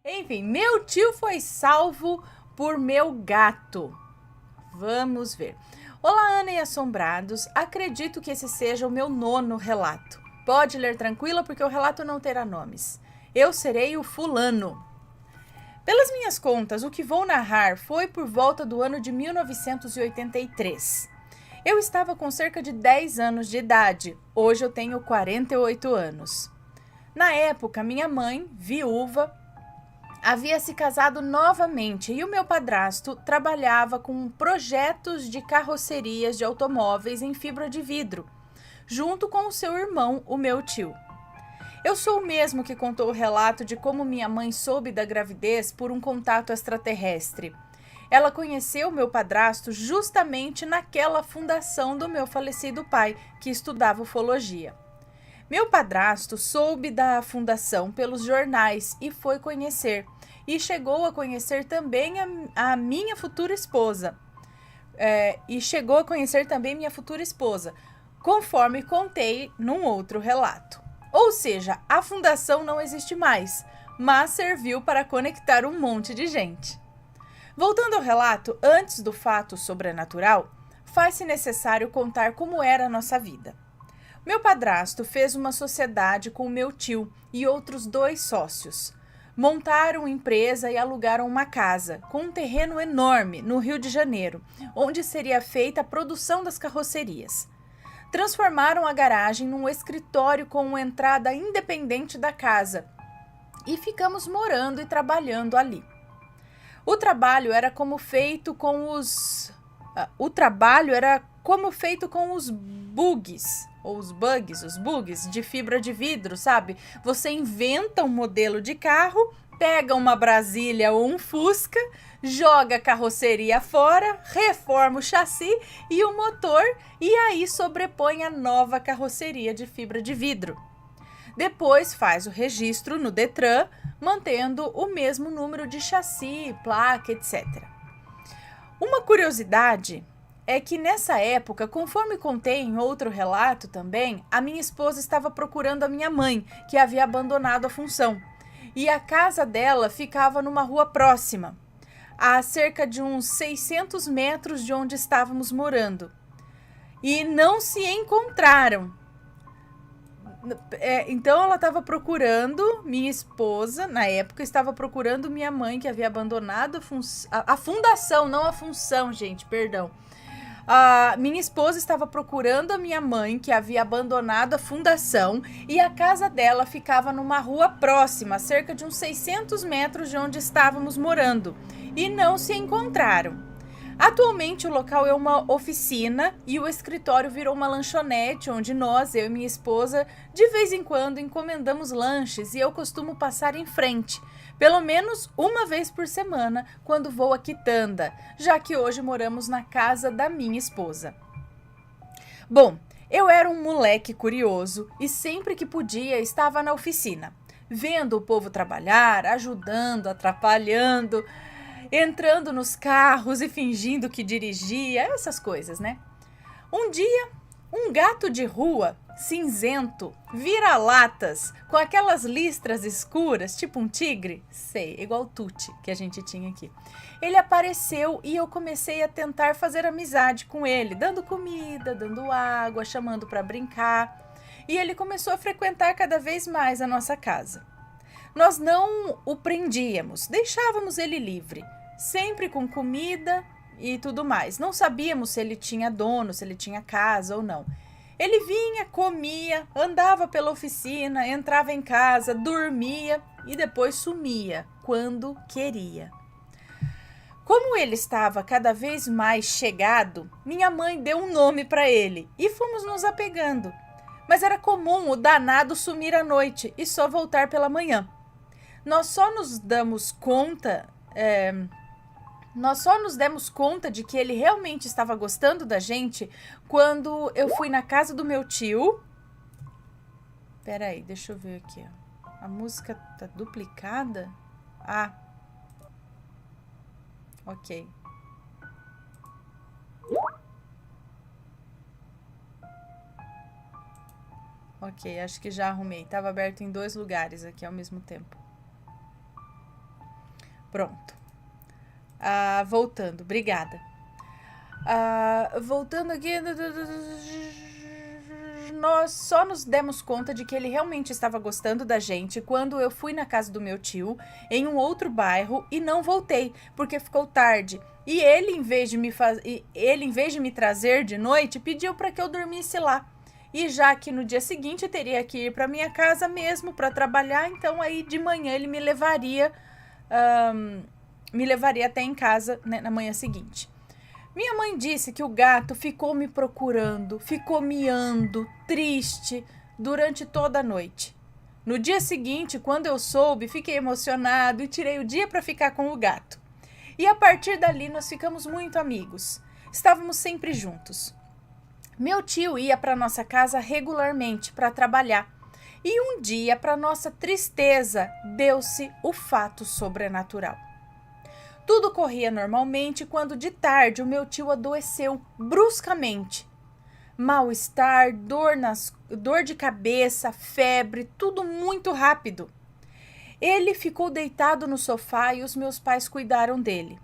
Enfim, meu tio foi salvo por meu gato. Vamos ver. Olá, Ana e assombrados. Acredito que esse seja o meu nono relato. Pode ler tranquila porque o relato não terá nomes. Eu serei o fulano. Pelas minhas contas, o que vou narrar foi por volta do ano de 1983. Eu estava com cerca de 10 anos de idade. Hoje eu tenho 48 anos. Na época, minha mãe, viúva, havia se casado novamente e o meu padrasto trabalhava com projetos de carrocerias de automóveis em fibra de vidro, junto com o seu irmão, o meu tio. Eu sou o mesmo que contou o relato de como minha mãe soube da gravidez por um contato extraterrestre. Ela conheceu meu padrasto justamente naquela fundação do meu falecido pai, que estudava ufologia. Meu padrasto soube da fundação pelos jornais e foi conhecer. E chegou a conhecer também a minha futura esposa. Conforme contei num outro relato. Ou seja, a fundação não existe mais, mas serviu para conectar um monte de gente. Voltando ao relato, antes do fato sobrenatural, faz-se necessário contar como era a nossa vida. Meu padrasto fez uma sociedade com meu tio e outros 2 sócios. Montaram empresa e alugaram uma casa, com um terreno enorme, no Rio de Janeiro, onde seria feita a produção das carrocerias. Transformaram a garagem num escritório com entrada independente da casa e ficamos morando e trabalhando ali. O trabalho era como feito com os bugs, ou os bugs de fibra de vidro, sabe? Você inventa um modelo de carro, pega uma Brasília ou um Fusca, joga a carroceria fora, reforma o chassi e o motor e aí sobrepõe a nova carroceria de fibra de vidro. Depois faz o registro no Detran, mantendo o mesmo número de chassi, placa, etc. Uma curiosidade é que nessa época, conforme contei em outro relato também, a minha esposa estava procurando a minha mãe, que havia abandonado a função. E a casa dela ficava numa rua próxima, a cerca de uns 600 metros de onde estávamos morando. E não se encontraram. Então ela estava procurando, minha esposa, na época, estava procurando minha mãe, que havia abandonado a fundação, não a função, gente, perdão. A minha esposa estava procurando a minha mãe, que havia abandonado a fundação, e a casa dela ficava numa rua próxima, a cerca de uns 600 metros de onde estávamos morando, e não se encontraram. Atualmente o local é uma oficina e o escritório virou uma lanchonete onde nós, eu e minha esposa, de vez em quando encomendamos lanches e eu costumo passar em frente, pelo menos uma vez por semana, quando vou a Quitanda, já que hoje moramos na casa da minha esposa. Bom, eu era um moleque curioso e sempre que podia estava na oficina, vendo o povo trabalhar, ajudando, atrapalhando, entrando nos carros e fingindo que dirigia, essas coisas, né? Um dia, um gato de rua, cinzento, vira-latas, com aquelas listras escuras, tipo um tigre, sei, igual o Tuti que a gente tinha aqui. Ele apareceu e eu comecei a tentar fazer amizade com ele, dando comida, dando água, chamando para brincar. E ele começou a frequentar cada vez mais a nossa casa. Nós não o prendíamos, deixávamos ele livre, sempre com comida e tudo mais. Não sabíamos se ele tinha dono, se ele tinha casa ou não. Ele vinha, comia, andava pela oficina, entrava em casa, dormia e depois sumia quando queria. Como ele estava cada vez mais chegado, minha mãe deu um nome para ele e fomos nos apegando. Mas era comum o danado sumir à noite e só voltar pela manhã. Nós só nos demos conta de que ele realmente estava gostando da gente quando eu fui na casa do meu tio. Peraí, deixa eu ver aqui. A música tá duplicada? Ah, ok. Ok, acho que já arrumei. Tava aberto em 2 lugares aqui ao mesmo tempo. Pronto. Voltando, obrigada. Voltando aqui, nós só nos demos conta de que ele realmente estava gostando da gente quando eu fui na casa do meu tio, em um outro bairro, e não voltei, porque ficou tarde. E ele, em vez de me trazer de noite, pediu para que eu dormisse lá. E já que no dia seguinte eu teria que ir para minha casa mesmo para trabalhar, então aí de manhã ele me levaria até em casa, né, na manhã seguinte. Minha mãe disse que o gato ficou me procurando, ficou miando, triste, durante toda a noite. No dia seguinte, quando eu soube, fiquei emocionado e tirei o dia para ficar com o gato. E a partir dali nós ficamos muito amigos. Estávamos sempre juntos. Meu tio ia para nossa casa regularmente para trabalhar. E um dia, para nossa tristeza, deu-se o fato sobrenatural. Tudo corria normalmente quando de tarde o meu tio adoeceu bruscamente. Mal-estar, dor de cabeça, febre, tudo muito rápido. Ele ficou deitado no sofá e os meus pais cuidaram dele.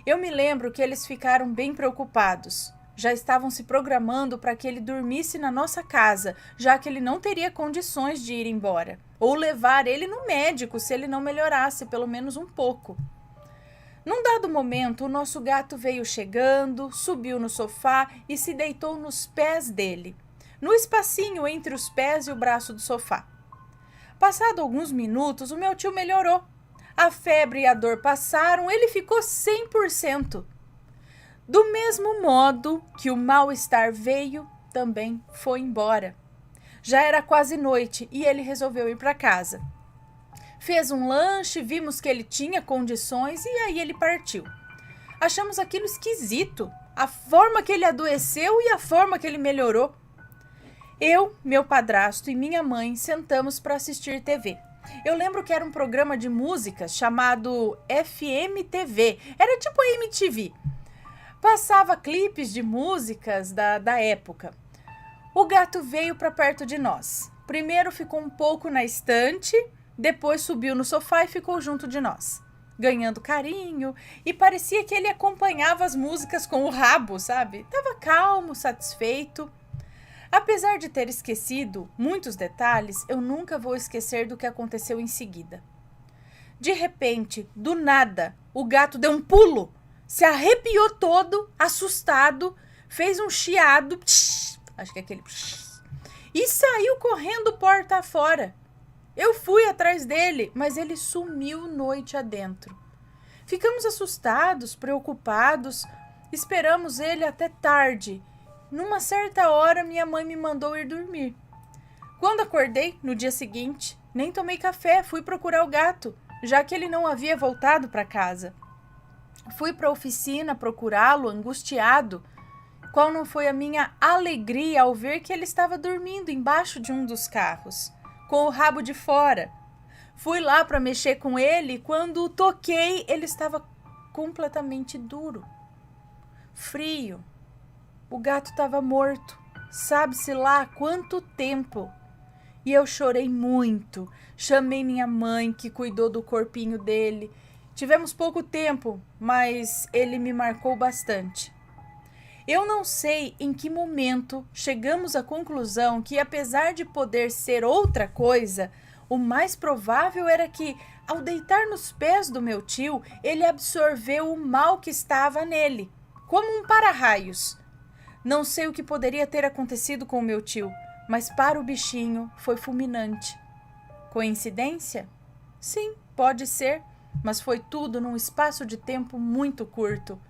Eu me lembro que eles ficaram bem preocupados. Já estavam se programando para que ele dormisse na nossa casa, já que ele não teria condições de ir embora, ou levar ele no médico se ele não melhorasse pelo menos um pouco. Num dado momento, o nosso gato veio chegando, subiu no sofá e se deitou nos pés dele, no espacinho entre os pés e o braço do sofá. Passado alguns minutos, o meu tio melhorou. A febre e a dor passaram, ele ficou 100%. Do mesmo modo que o mal-estar veio, também foi embora. Já era quase noite e ele resolveu ir para casa. Fez um lanche, vimos que ele tinha condições e aí ele partiu. Achamos aquilo esquisito, a forma que ele adoeceu e a forma que ele melhorou. Eu, meu padrasto e minha mãe sentamos para assistir TV. Eu lembro que era um programa de músicas chamado FMTV, era tipo a MTV. Passava clipes de músicas da época. O gato veio para perto de nós. Primeiro ficou um pouco na estante, depois subiu no sofá e ficou junto de nós, ganhando carinho, e parecia que ele acompanhava as músicas com o rabo, sabe? Tava calmo, satisfeito. Apesar de ter esquecido muitos detalhes, eu nunca vou esquecer do que aconteceu em seguida. De repente, do nada, o gato deu um pulo, se arrepiou todo, assustado, fez um chiado, acho que é aquele, e saiu correndo porta afora. Eu fui atrás dele, mas ele sumiu noite adentro. Ficamos assustados, preocupados, esperamos ele até tarde. Numa certa hora, minha mãe me mandou ir dormir. Quando acordei, no dia seguinte, nem tomei café, fui procurar o gato, já que ele não havia voltado para casa. Fui para a oficina procurá-lo, angustiado. Qual não foi a minha alegria ao ver que ele estava dormindo embaixo de um dos carros, com o rabo de fora. Fui lá para mexer com ele e quando o toquei, ele estava completamente duro, frio. O gato estava morto, sabe-se lá há quanto tempo. E eu chorei muito, chamei minha mãe que cuidou do corpinho dele. Tivemos pouco tempo, mas ele me marcou bastante. Eu não sei em que momento chegamos à conclusão que, apesar de poder ser outra coisa, o mais provável era que, ao deitar nos pés do meu tio, ele absorveu o mal que estava nele, como um para-raios. Não sei o que poderia ter acontecido com o meu tio, mas para o bichinho foi fulminante. Coincidência? Sim, pode ser, mas foi tudo num espaço de tempo muito curto.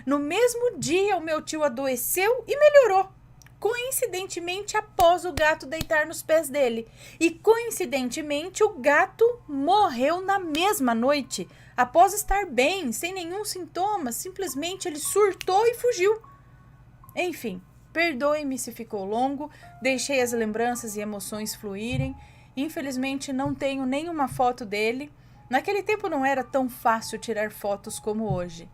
No mesmo dia, o meu tio adoeceu e melhorou, coincidentemente após o gato deitar nos pés dele. E coincidentemente, o gato morreu na mesma noite, após estar bem, sem nenhum sintoma, simplesmente ele surtou e fugiu. Enfim, perdoe-me se ficou longo, deixei as lembranças e emoções fluírem. Infelizmente, não tenho nenhuma foto dele. Naquele tempo não era tão fácil tirar fotos como hoje.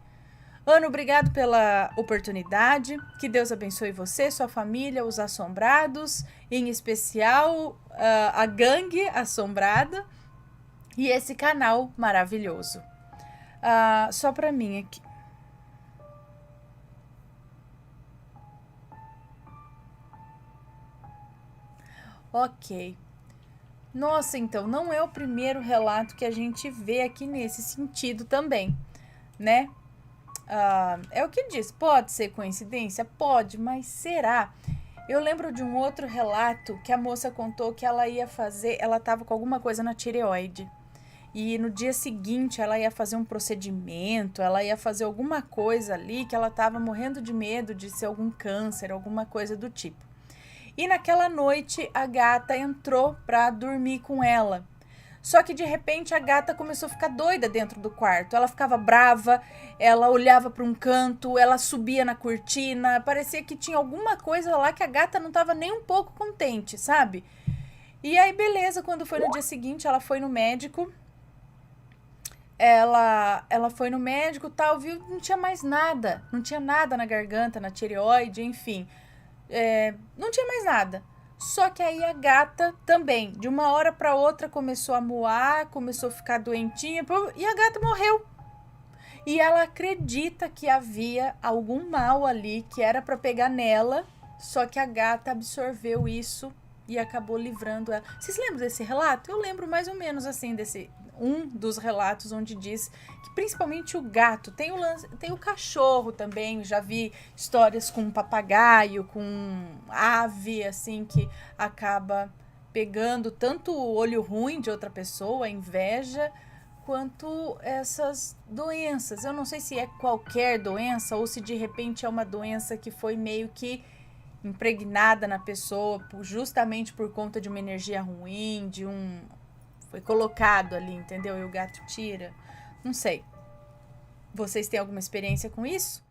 Ana, obrigado pela oportunidade. Que Deus abençoe você, sua família, os assombrados, em especial a gangue assombrada e esse canal maravilhoso. Só pra mim aqui. Ok. Nossa, então, não é o primeiro relato que a gente vê aqui nesse sentido também, né? É o que diz, pode ser coincidência? Pode, mas será? Eu lembro de um outro relato que a moça contou que ela ia fazer, ela estava com alguma coisa na tireoide. E no dia seguinte ela ia fazer um procedimento, ela ia fazer alguma coisa ali que ela estava morrendo de medo de ser algum câncer, alguma coisa do tipo. E naquela noite a gata entrou para dormir com ela. Só que de repente a gata começou a ficar doida dentro do quarto. Ela ficava brava, ela olhava para um canto, ela subia na cortina. Parecia que tinha alguma coisa lá que a gata não estava nem um pouco contente, sabe? E aí, beleza, quando foi no dia seguinte, ela foi no médico. Ela foi no médico, tal, viu? Não tinha mais nada. Não tinha nada na garganta, na tireoide, enfim. Não tinha mais nada. Só que aí a gata também, de uma hora para outra, começou a moar, começou a ficar doentinha e a gata morreu. E ela acredita que havia algum mal ali que era para pegar nela, só que a gata absorveu isso e acabou livrando ela. Vocês lembram desse relato? Eu lembro mais ou menos assim desse um dos relatos onde diz que principalmente o gato, tem o cachorro também, já vi histórias com papagaio, com ave, assim, que acaba pegando tanto o olho ruim de outra pessoa, a inveja, quanto essas doenças. Eu não sei se é qualquer doença ou se de repente é uma doença que foi meio que impregnada na pessoa justamente por conta de uma energia ruim, foi colocado ali, entendeu? E o gato tira. Não sei. Vocês têm alguma experiência com isso?